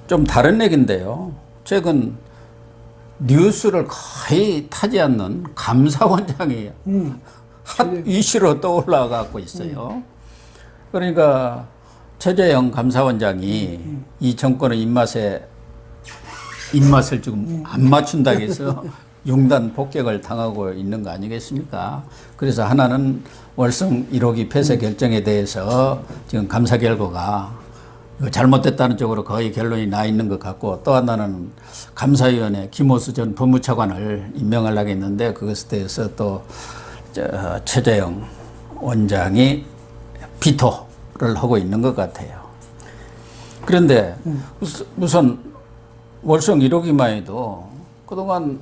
좀 다른 얘기인데요. 최근 뉴스를 거의 타지 않는 감사원장이 핫 이슈로 떠올라가고 있어요. 그러니까 최재형 감사원장이 이 정권의 입맛을 지금 안 맞춘다고 해서 용단 폭격을 당하고 있는 거 아니겠습니까? 그래서 하나는 월성 1호기 폐쇄 결정에 대해서 지금 감사 결과가 잘못됐다는 쪽으로 거의 결론이 나 있는 것 같고, 또 하나는 감사위원회 김호수 전 법무차관을 임명하려고 했는데 그것에 대해서 또 최재형 원장이 비토를 하고 있는 것 같아요. 그런데 우선 월성 1호기만 해도 그동안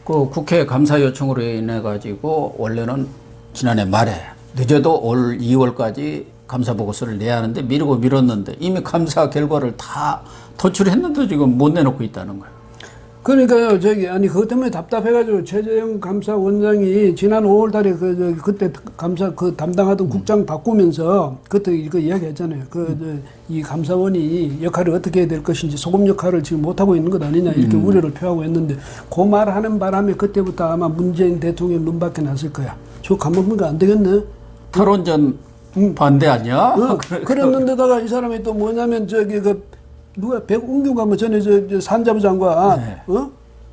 그 국회 감사 요청으로 인해 가지고 원래는 지난해 말에 늦어도 올 2월까지 감사 보고서를 내야 하는데 미루고 미뤘는데 이미 감사 결과를 다 도출했는데 지금 못 내놓고 있다는 거예요. 그러니까요, 아니, 그것 때문에 답답해가지고, 최재형 감사원장이 지난 5월 달에 그때 감사, 담당하던 국장 바꾸면서, 그때 이거 이야기 했잖아요. 이 감사원이 역할을 어떻게 해야 될 것인지, 소금 역할을 지금 못하고 있는 것 아니냐, 이렇게 우려를 표하고 했는데, 그 말 하는 바람에 그때부터 아마 문재인 대통령 눈밖에 났을 거야. 저 가만보니까 안 되겠네. 탈원전 반대 아니야? 그랬는데다가 이 사람이 또 뭐냐면, 누가 백운규가 뭐 전에 산자부 장관 네.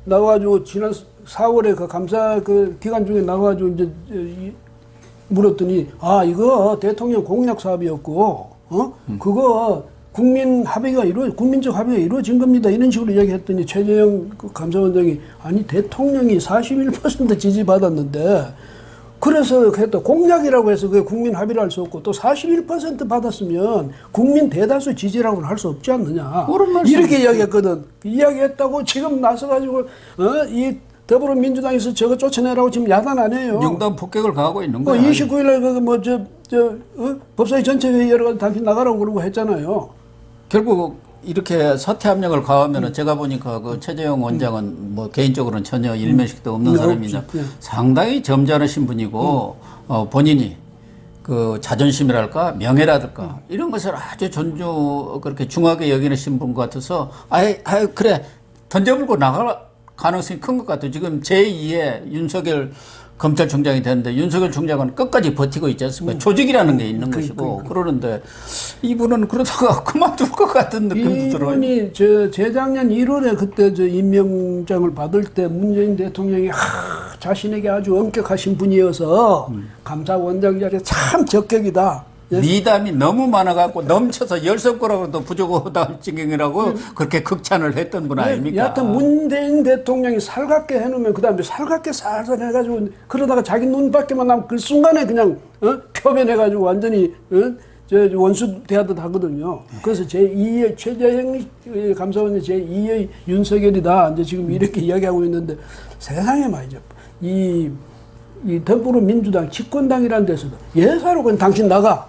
나와가지고 지난 4월에 그 감사 기간 중에 나와가지고 이제 물었더니 이거 대통령 공약 사업이었고 그거 국민적 합의가 이루어진 겁니다 이런 식으로 이야기했더니 최재형 감사원장이 아니 대통령이 41% 지지받았는데 그래서 그랬다 공약이라고 해서 그게 국민 합의를 할 수 없고 또 41% 받았으면 국민 대다수 지지라고는 할 수 없지 않느냐 이렇게 이야기했거든. 이야기했다고 지금 나서가지고 이 더불어민주당에서 저거 쫓아내라고 지금 야단 안 해요. 용단 폭격을 가하고 있는 거야. 29일날 법사위 전체회의 여러 가지 당신 나가라고 그러고 했잖아요. 결국 이렇게 사퇴 압력을 가하면 제가 보니까 그 최재형 원장은 뭐 개인적으로는 전혀 일면식도 없는 사람이냐 상당히 점잖으신 분이고 본인이 그 자존심이랄까 명예라든가 이런 것을 아주 그렇게 중하게 여기는 분 같아서 그래 던져불고 나갈 가능성이 큰 것 같아요. 지금 제2의 윤석열 검찰총장이 되는데 윤석열 총장은 끝까지 버티고 있지 않습니까? 조직이라는 게 있는 것이고 그러는데 이분은 그러다가 그만둘 것 같은 느낌도 들어요. 이분이 재작년 1월에 그때 임명장을 받을 때 문재인 대통령이 자신에게 아주 엄격하신 분이어서 감사원장 자리에 참 적격이다. 미담이 너무 많아갖고 넘쳐서 10손가락으로도 부족하다 지경이라고 그렇게 극찬을 했던 분 아닙니까? 여하튼 문재인 대통령이 살갑게 해놓으면 그 다음에 살갑게 살살 해가지고 그러다가 자기 눈 밖에만 나면 그 순간에 그냥 표면해가지고 완전히 원수 대하듯 하거든요. 그래서 제2의 최재형 감사원이 제2의 윤석열이다. 이제 지금 이렇게 이야기하고 있는데 세상에 말이죠. 이 더불어민주당 집권당이라는 데서도 예사로 그냥 당신 나가.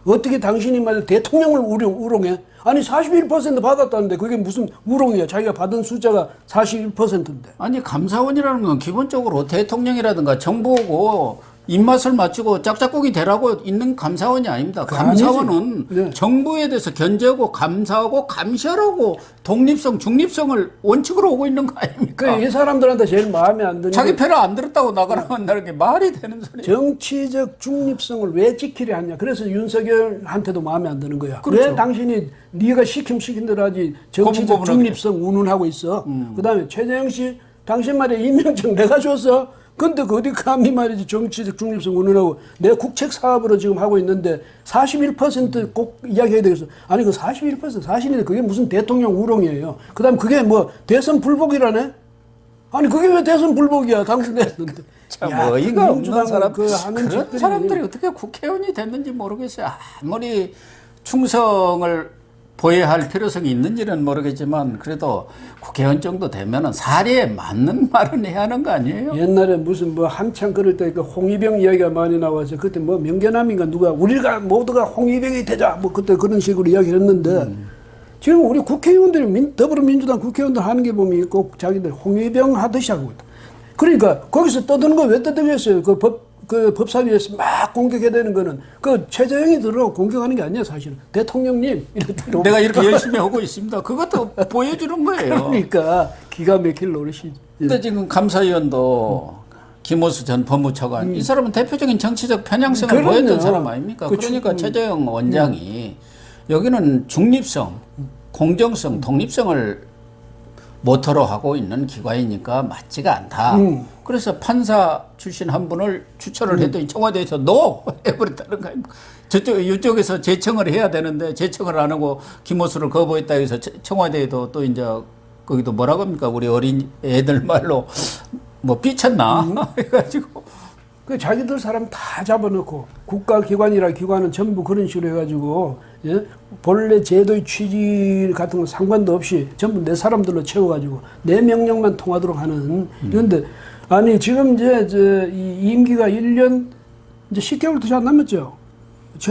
어떻게 당신이 말이야 대통령을 우롱해? 아니 41% 받았다는데 그게 무슨 우롱이야? 자기가 받은 숫자가 41%인데. 아니 감사원이라는 건 기본적으로 대통령이라든가 정부고 입맛을 맞추고 짝짝꿍이 되라고 있는 감사원이 아닙니다. 감사원은 네. 정부에 대해서 견제하고 감사하고 감시하라고 독립성, 중립성을 원칙으로 오고 있는 거 아닙니까? 이 사람들한테 제일 마음에 안 드는 자기 편을 안 들었다고 나가라고 한다는 게 말이 되는 소리예요. 정치적 중립성을 왜 지키려 하냐. 그래서 윤석열한테도 마음에 안 드는 거야. 그렇죠. 왜 당신이 네가 시킨 대로 하지 정치적 중립성 운운하고 있어. 그다음에 최재형 씨 당신 말에 임명장 내가 줬어. 근데 그 어디 감히 말이지 정치적 중립성 운운하고 내 국책 사업으로 지금 하고 있는데 41% 이야기해야 되겠어. 아니 그 41% 사실인데 그게 무슨 대통령 우롱이에요. 그 다음에 그게 뭐 대선 불복이라네? 아니 그게 왜 대선 불복이야. 당신 됐는데. 참 어이가 없는 사람. 하는 그런 사람들이 어떻게 국회의원이 됐는지 모르겠어요. 아무리 충성을 보여야 할 필요성이 있는지는 모르겠지만 그래도 국회의원 정도 되면은 사례에 맞는 말은 해야 하는 거 아니에요? 옛날에 무슨 뭐 한창 그럴 때 그 홍위병 이야기가 많이 나와서 그때 뭐 명계남인가 누가 우리가 모두가 홍위병이 되자 뭐 그때 그런 식으로 이야기를 했는데 지금 우리 국회의원들이 더불어민주당 국회의원들 하는 게 보면 꼭 자기들 홍위병 하듯이 하고 있다. 그러니까 거기서 떠드는 거 왜 떠들겠어요? 그 법사위에서 막 공격해야 되는 거는 그 최재형이 들어 공격하는 게 아니야 사실은 대통령님 이렇게 내가 이렇게 열심히 하고 있습니다. 그것도 보여주는 거예요. 그러니까 기가 막힐 노릇이지. 근데 지금 감사위원도 김호수 전 법무차관 이 사람은 대표적인 정치적 편향성을 그럼요. 보였던 사람 아닙니까? 그 그러니까 최재형 원장이 여기는 중립성, 공정성, 독립성을 모토로 하고 있는 기관이니까 맞지가 않다. 그래서 판사 출신 한 분을 추천을 했더니 청와대에서 노! 해버렸다는 거 아닙니까? 이쪽에서 재청을 해야 되는데 재청을 안 하고 김호수를 거부했다 해서 청와대에도 또 이제 거기도 뭐라고 합니까? 우리 어린 애들 말로 뭐 삐쳤나? 해가지고. 그 자기들 사람 다 잡아놓고 국가기관이라 기관은 전부 그런 식으로 해가지고 예? 본래 제도의 취지 같은 거 상관도 없이 전부 내 사람들로 채워가지고 내 명령만 통하도록 하는 그런데 아니 지금 이제 이 임기가 1년 이제 10개월도 잘 안 남았죠.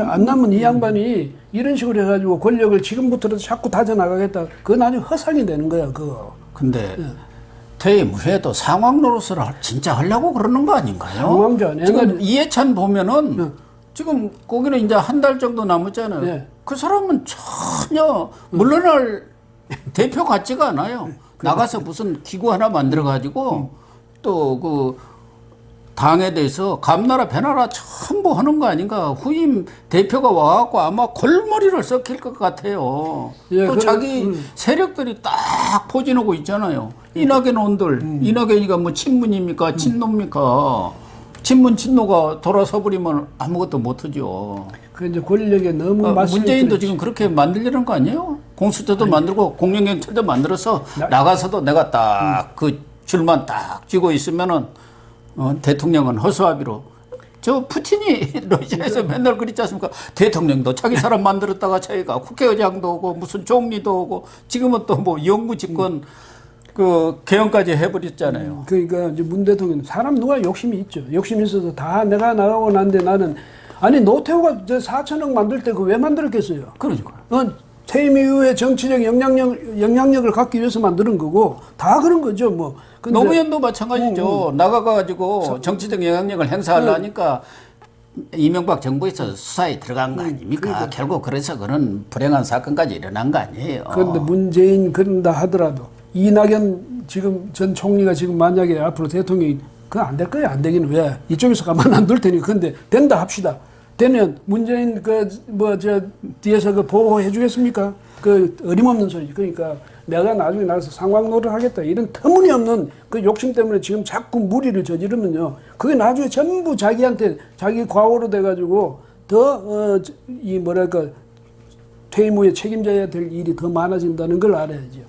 안 남은 이 양반이 이런 식으로 해가지고 권력을 지금부터라도 자꾸 다져나가겠다. 그건 나중에 허상이 되는 거야 그거. 근데 퇴임 후에도 상황 노릇을 진짜 하려고 그러는 거 아닌가요? 상황전. 지금 이해찬 보면은 지금 거기는 이제 한 달 정도 남았잖아요. 네. 그 사람은 전혀 물러날 대표 같지가 않아요. 나가서 무슨 기구 하나 만들어 가지고 또 그 당에 대해서 감나라 배나라 전부 하는 거 아닌가. 후임 대표가 와갖고 아마 골머리를 썩힐 것 같아요. 예, 또 자기 세력들이 딱 포진하고 있잖아요. 이낙연 온들, 이낙연이가 뭐 친문입니까? 친노입니까? 친문 친노가 돌아서 버리면 아무것도 못하죠. 그 이제 권력에 너무 문재인도 지금 그렇게 만들려는 거 아니에요? 공수처도 만들고 공영경찰도 만들어서 나가서도 내가 딱 그 줄만 딱 쥐고 있으면은 대통령은 허수아비로 저 푸틴이 러시아에서 맨날 그랬지 않습니까? 대통령도 자기 사람 만들었다가 자기가 국회의장도 오고 무슨 총리도 오고 지금은 또 뭐 영구 집권 그 개헌까지 해버렸잖아요. 그러니까 이제 문 대통령 사람 누가 욕심이 있죠. 욕심이 있어서 다 내가 나가고 난데 나는 아니 노태우가 저 4천억 만들 때 그 왜 만들었겠어요? 그러니까요. 퇴임 이후에 정치적 영향력을 갖기 위해서 만드는 거고 다 그런 거죠. 뭐 근데 노무현도 마찬가지죠. 나가가지고 정치적 영향력을 행사하려니까 이명박 정부에서 수사에 들어간 거 아닙니까? 그러니까. 결국 그래서 그런 불행한 사건까지 일어난 거 아니에요. 그런데 문재인 그런다 하더라도 이낙연 지금 전 총리가 지금 만약에 앞으로 대통령이 그건 안 될 거예요. 안 되기는 왜? 이쪽에서 가만 안 둘 테니. 근데 된다 합시다. 되면 문재인 저 뒤에서 그 보호해 주겠습니까? 그 어림없는 소리지. 그러니까 내가 나중에 나가서 상황노를 하겠다. 이런 터무니없는 그 욕심 때문에 지금 자꾸 무리를 저지르면요. 그게 나중에 전부 자기한테 자기 과오로 돼가지고 더 이 뭐랄까 퇴임 후에 책임져야 될 일이 더 많아진다는 걸 알아야죠.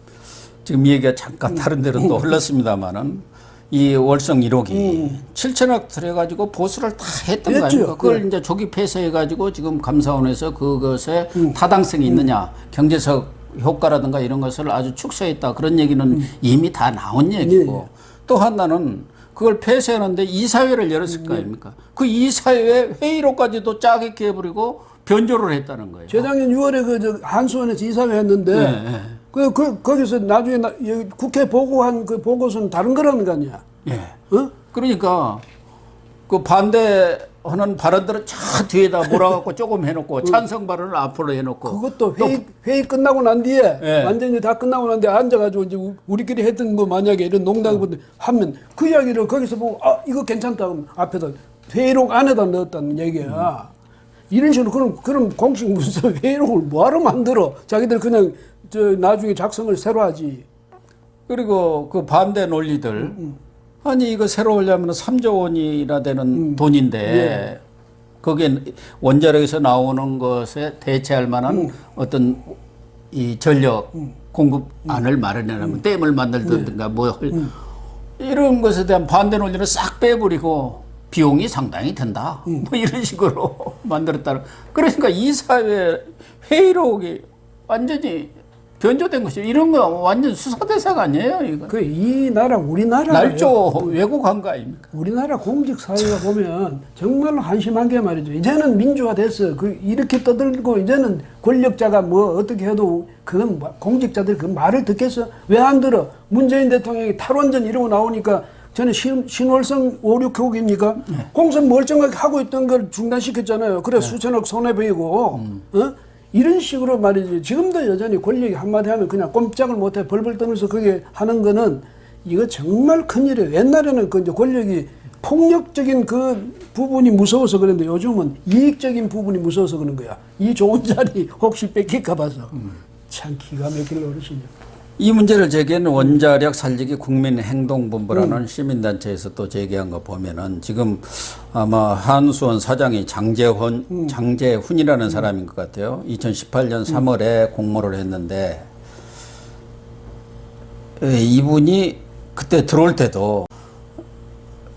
지금 이 얘기가 잠깐 다른 데로 또 흘렀습니다만은 이 월성 1호기 7천억 들여가지고 보수를 다 했던 거 아닙니까? 그걸 이제 조기 폐쇄해가지고 지금 감사원에서 그것에 타당성이 있느냐, 경제적 효과라든가 이런 것을 아주 축소했다. 그런 얘기는 이미 다 나온 얘기고 또 하나는 그걸 폐쇄하는데 이사회를 열었을 거 아닙니까? 그 이사회 회의록까지도 짜깁기 해버리고 변조를 했다는 거예요. 재작년 6월에 그 한수원에서 이사회 했는데 거기서 나중에 여기 국회 보고한 그 보고서는 다른 거라는 거 아니야? 예. 그러니까 그 반대하는 발언들은 저 뒤에다 몰아갖고 조금 해놓고 찬성 발언을 앞으로 해놓고 그것도 회의 끝나고 난 뒤에 완전히 다 끝나고 난 뒤에 앉아가지고 이제 우리끼리 했던 거 만약에 이런 농담을 하면 그 이야기를 거기서 보고 이거 괜찮다 그러면 앞에다 회의록 안에다 넣었다는 얘기야. 이런 식으로 그런 공식 문서 회의록을 뭐하러 만들어? 자기들 그냥 나중에 작성을 새로 하지. 그리고 그 반대 논리들 아니 이거 새로 하려면 3조 원이나 되는 돈인데 거기에 원자력에서 나오는 것에 대체할 만한 어떤 이 전력 공급안을 마련하면 댐을 만들든가 뭐 이런 것에 대한 반대 논리를 싹 빼버리고 비용이 상당히 든다. 뭐 이런 식으로 만들었다는. 그러니까 이사회 회의록이 완전히 변조된 것이죠. 이런 거 완전 수사 대상 아니에요, 이거. 이 나라 우리나라 날조 왜곡한 거 아닙니까? 우리나라 공직 사회가 보면 정말로 한심한 게 말이죠. 이제는 민주화 됐어. 이렇게 떠들고 이제는 권력자가 뭐 어떻게 해도 그건 공직자들 그 말을 듣겠어? 왜 안 들어? 문재인 대통령이 탈원전 이러고 나오니까 전에 신월성 5, 6호기입니까? 공선 멀쩡하게 하고 있던 걸 중단시켰잖아요. 그래 수천억 손해보이고 이런 식으로 말이지. 지금도 여전히 권력이 한마디 하면 그냥 꼼짝을 못해 벌벌 떨면서 그게 하는 거는 이거 정말 큰일이에요. 옛날에는 그 이제 권력이 폭력적인 그 부분이 무서워서 그랬는데 요즘은 이익적인 부분이 무서워서 그런 거야. 이 좋은 자리 혹시 뺏길까 봐서. 참 기가 막힐 노릇이죠. 이 문제를 제기한 원자력 살리기 국민행동본부라는 시민단체에서 또 제기한 거 보면은 지금 아마 한수원 사장이 장재훈이라는 사람인 것 같아요. 2018년 3월에 공모를 했는데 이분이 그때 들어올 때도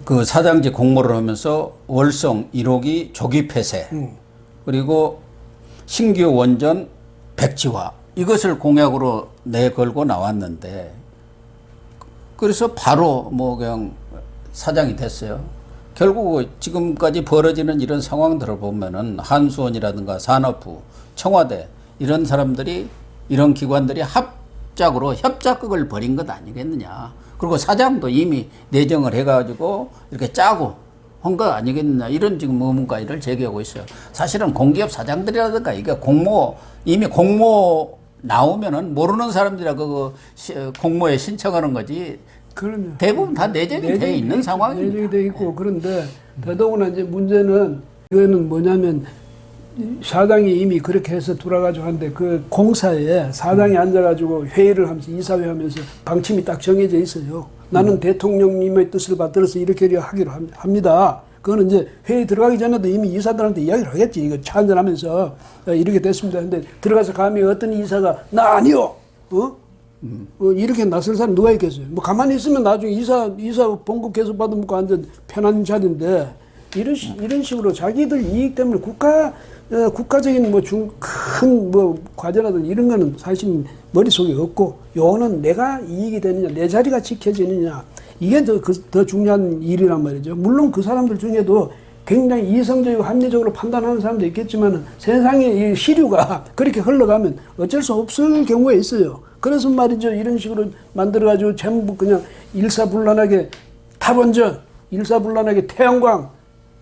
그 사장직 공모를 하면서 월성 1호기 조기 폐쇄 그리고 신규 원전 백지화 이것을 공약으로 내걸고 나왔는데 그래서 바로 뭐 그냥 사장이 됐어요. 결국 지금까지 벌어지는 이런 상황들을 보면은 한수원이라든가 산업부, 청와대 이런 사람들이 이런 기관들이 합작으로 협작극을 벌인 것 아니겠느냐. 그리고 사장도 이미 내정을 해가지고 이렇게 짜고 한 거 아니겠느냐. 이런 지금 의문가를 제기하고 있어요. 사실은 공기업 사장들이라든가 이게 이미 공모 나오면은 모르는 사람들이 그 공모에 신청하는 거지. 그러면 대부분 다 내정이 돼 있는 상황입니다. 내정이 돼 있고 그런데 더더구나 이제 문제는 이거는 뭐냐면 사장이 이미 그렇게 해서 돌아가지고 하는데 그 공사에 사장이 앉아가지고 회의를 하면서 이사회 하면서 방침이 딱 정해져 있어요. 나는 대통령님의 뜻을 받들어서 이렇게 하기로 합니다. 그거는 이제 회의 들어가기 전에도 이미 이사들한테 이야기를 하겠지. 이거 차 한잔하면서 이렇게 됐습니다. 근데 들어가서 감히 어떤 이사가 나 아니요. 이렇게 나설 사람 누가 있겠어요. 뭐 가만히 있으면 나중에 이사 봉급 계속 받아먹고 완전 편한 자리인데 이런 식으로 자기들 이익 때문에 국가적인 큰 과제라든지 이런 거는 사실 머릿속에 없고 요거는 내가 이익이 되느냐 내 자리가 지켜지느냐 이게 더 중요한 일이란 말이죠. 물론 그 사람들 중에도 굉장히 이성적이고 합리적으로 판단하는 사람도 있겠지만 세상의 이 시류가 그렇게 흘러가면 어쩔 수 없을 경우가 있어요. 그래서 말이죠. 이런 식으로 만들어가지고 전부 그냥 일사불란하게 탈원전, 일사불란하게 태양광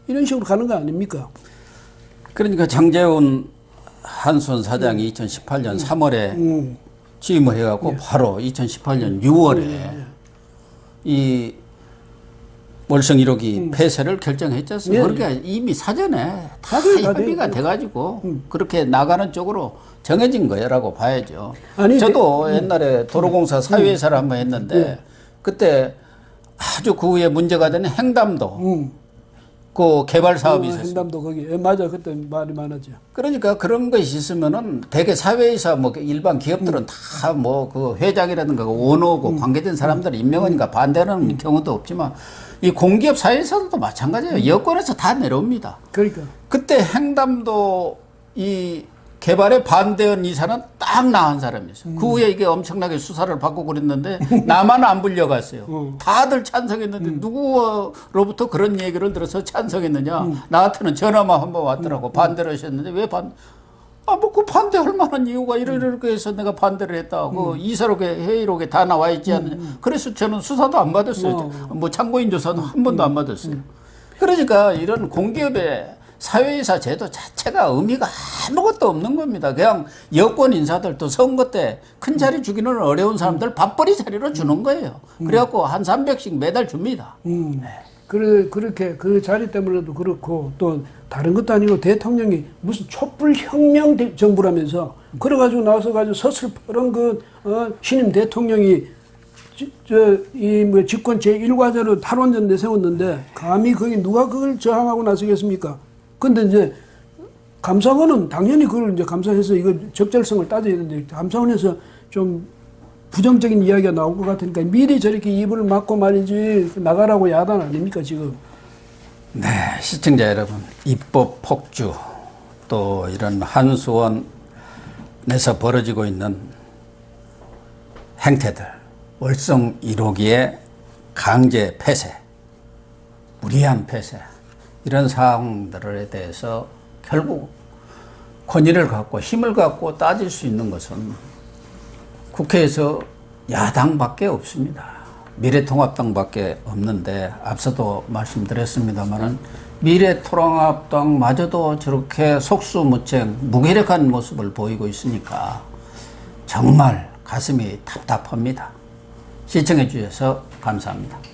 이런 식으로 가는 거 아닙니까? 그러니까 장재훈 한수원 사장이 2018년 3월에 취임을 해갖고 바로 2018년 6월에 이 월성 1호기 폐쇄를 결정했지 않습니까? 그러니까 이미 사전에 다 협의가 돼가지고 그렇게 나가는 쪽으로 정해진 거라고 봐야죠. 저도 옛날에 도로공사 사회이사를 한번 했는데 그때 아주 그 후에 문제가 되는 행담도 그 개발 사업이 있었어요. 행담도 거기 맞아 그때 말이 많았죠. 그러니까 그런 것이 있으면은 대개 사회이사 일반 기업들은 다 그 회장이라든가 오너고 관계된 사람들 임명하니까 반대하는 경우도 없지만 이 공기업 사회에서도 마찬가지예요. 여권에서 다 내려옵니다. 그러니까 그때 행담도 이 개발에 반대한 이사는 딱 나은 사람이었어요. 그 후에 이게 엄청나게 수사를 받고 그랬는데 나만 안 불려갔어요. 다들 찬성했는데 누구로부터 그런 얘기를 들어서 찬성했느냐. 나한테는 전화만 한번 왔더라고. 반대를 하셨는데 왜 그 반대할 만한 이유가 이렇게 해서 내가 반대를 했다. 그 이사록에 회의록에 다 나와 있지 않느냐. 그래서 저는 수사도 안 받았어요. 참고인 조사도 한 번도 안 받았어요. 그러니까 이런 공기업의 사회이사 제도 자체가 의미가 아무것도 없는 겁니다. 그냥 여권 인사들 또 선거 때 큰 자리 주기는 어려운 사람들 밥벌이 자리로 주는 거예요. 그래갖고 한 300씩 매달 줍니다. 그렇게 그 자리 때문에도 그렇고 또 다른 것도 아니고 대통령이 무슨 촛불 혁명 정부라면서 그래가지고 나서가지고 서슬퍼런 신임 대통령이 집권 제1과제로 탈원전 내세웠는데 감히 거기 누가 그걸 저항하고 나서겠습니까? 근데 이제 감사원은 당연히 그걸 이제 감사해서 이거 적절성을 따져야 되는데 감사원에서 좀 부정적인 이야기가 나올 것 같으니까 미리 저렇게 입을 막고 말이지 나가라고 야단 아닙니까 지금? 네, 시청자 여러분, 입법 폭주 또 이런 한수원에서 벌어지고 있는 행태들, 월성 1호기의 강제 폐쇄, 무리한 폐쇄 이런 사항들에 대해서 결국 권위를 갖고 힘을 갖고 따질 수 있는 것은 국회에서 야당밖에 없습니다. 미래통합당밖에 없는데 앞서도 말씀드렸습니다만은 미래통합당마저도 저렇게 속수무책 무기력한 모습을 보이고 있으니까 정말 가슴이 답답합니다. 시청해 주셔서 감사합니다.